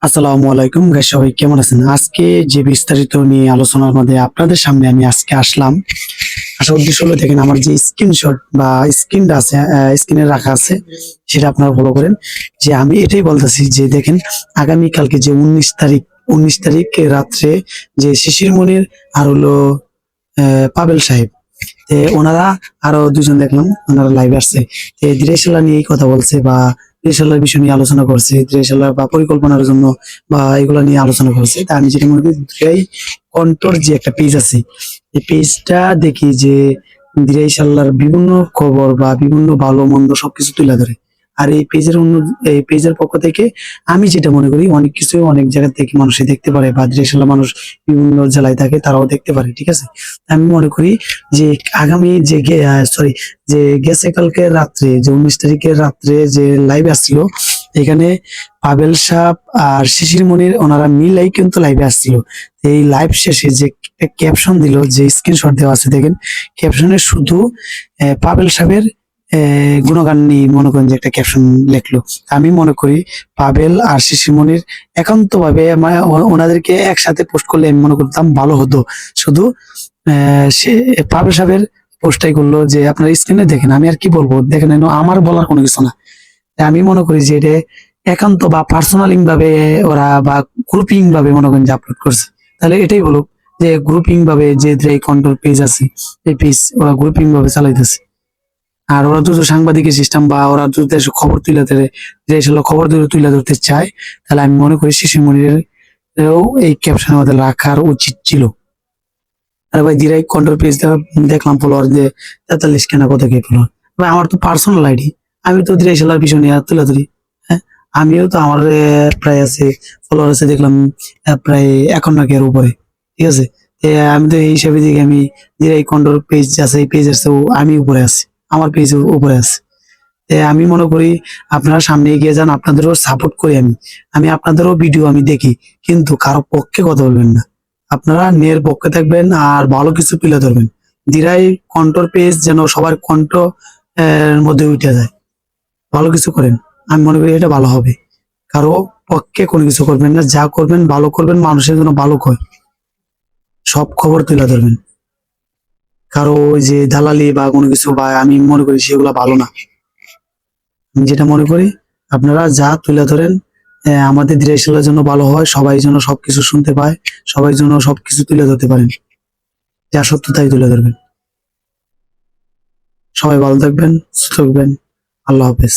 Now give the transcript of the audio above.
আসসালামু আলাইকুম গাইস, সবাই কেমন আছেন? আজকে যে বিস্তারিত নিয়ে আলোচনার মধ্যে আপনাদের সামনে আমি আজকে আসলাম। আসার উদ্দেশ্য হলো, দেখেন আমার যে স্ক্রিনশট বা স্ক্রিনটা আছে, স্ক্রিনে রাখা আছে, সেটা আপনারা ফলো করেন। যে আমি এটাই বলতেছি যে দেখেন, আগামী কালকে যে 19 তারিখ, 19 তারিখ রাত্রে যে শিশির মনির আর হলো পাবেল সাহেব, ওনারা আরো দুজন দেখলাম ওনারা লাইভে আসছে। দিরেশালা নিয়ে কথা বলছে বা দিরেশালার বিষয় নিয়ে আলোচনা করছে, দিরেশালা বা পরিকল্পনার জন্য বা এগুলা নিয়ে আলোচনা করছে। তা আমি যেটা মনে করি, দিরাই কন্ট্রোর যে একটা পেজ আছে, এই পেজটা দেখি যে দিরাইশাল্লার বিভিন্ন খবর বা বিভিন্ন ভালো মন্দ সবকিছু তুলে ধরে। আর এই পেজের পক্ষ থেকে আমি যেটা মনে করি, অনেক কিছু অনেক জায়গা থেকে মানুষে দেখতে পারে বা দিরাইশালা মানুষ বিভিন্ন জেলায় থাকে, তারাও দেখতে পারে, ঠিক আছে। আমি মনে করি যে আগামী যে সরি, যে গেছে কালকে রাত্রে, যে 19 তারিখের রাত্রে যে লাইভ আসছিল, এখানে পাবেল সাহ আর শিশির মনির ওনারা মিলাই কিন্তু লাইভে আসছিল। এই লাইভ শেষে যে ক্যাপশন দিল, যে স্ক্রিনশট দেওয়া আছে দেখেন, ক্যাপশনে শুধু পাবেল সাহেবের গুণগান নিয়ে মনে করেন যে একটা ক্যাপশন লিখলো। আমি মনে করি পাবেল আর শিশির মনির একান্ত ভাবে মানে ওনাদেরকে একসাথে পোস্ট করলে আমি মনে করতাম ভালো হতো। শুধু সে পাবেল সাহেবের পোস্টটাই করলো, যে আপনার স্ক্রিনে দেখেন, আমি আর কি বলবো, দেখেন আমার বলার কোনো কিছু না। তাই আমি মনে করি যে এটা একান্ত বা পার্সোনালিং ভাবে ওরা বা গ্রুপিং ভাবে মনে করেন যে আপলোড করছে। তাহলে এটাই বলুক যে গ্রুপিং ভাবে যে কন্ট্রোল পেজ আছে, এই পেজ ওরা গ্রুপিং ভাবে চালাইতেছে। আর ওরা যদি সাংবাদিকের সিস্টেম বা ওরা যদি এসব খবর তুলে ধরে, যে এসব খবর তুলে ধরতে চায়, তাহলে আমি মনে করি শিশুমণির এই ক্যাপশনের মধ্যে রাখার উচিত ছিল। আরে ভাই, ডিরেক্ট কন্ট্রোল পেজটা দেখলাম ফলোয়ার যে 43 কেনা, কত কে ফলোয়ার। ভাই আমার তো পার্সোনাল আইডি, আমি তো ডিরেক্ট পিছনে তুলে ধরি। হ্যাঁ, আমিও তো আমার প্রায় আছে, ফলোয়ার আছে দেখলাম প্রায় 51 এর উপরে, ঠিক আছে। আমি তো এই হিসাবে দেখি, আমি ডিরেক্ট কন্ট্রোল পেজ আছে, এই পেজ আছে, আমি উপরে আছি, আমার পেজ উপরে আছে। আমি মনে করি আপনারা সামনে এগিয়ে যান, আপনাদেরও সাপোর্ট করি আমি। আমি আপনাদেরও ভিডিও আমি দেখি, কিন্তু কারো পক্ষে কথা বলবেন না। আপনারা ন্যায়ের পক্ষে থাকবেন আর ভালো কিছু তুলে ধরবেন। দিরাই কণ্ঠর পেজ যেন সবার কণ্ঠ এর মধ্যে উঠে যায়। ভালো কিছু করেন, আমি মনে করি এটা ভালো হবে। কারো পক্ষে কোনো কিছু করবেন না, যা করবেন ভালো করবেন, মানুষের জন্য ভালো হয়, সব খবর তুলে ধরবেন। কারো ওই যে দালালি বা কোনো কিছু, বা আমি মনে করি সেগুলো ভালো না। আমি যেটা মনে করি, আপনারা যা তুলে ধরেন আমাদের দেশের জন্য ভালো হয়, সবাই যেন সবকিছু শুনতে পায়, সবাই যেন সবকিছু তুলে ধরতে পারেন, যা সত্য তাই তুলে ধরবেন। সবাই ভালো থাকবেন, সুস্থ থাকবেন। আল্লাহ হাফেজ।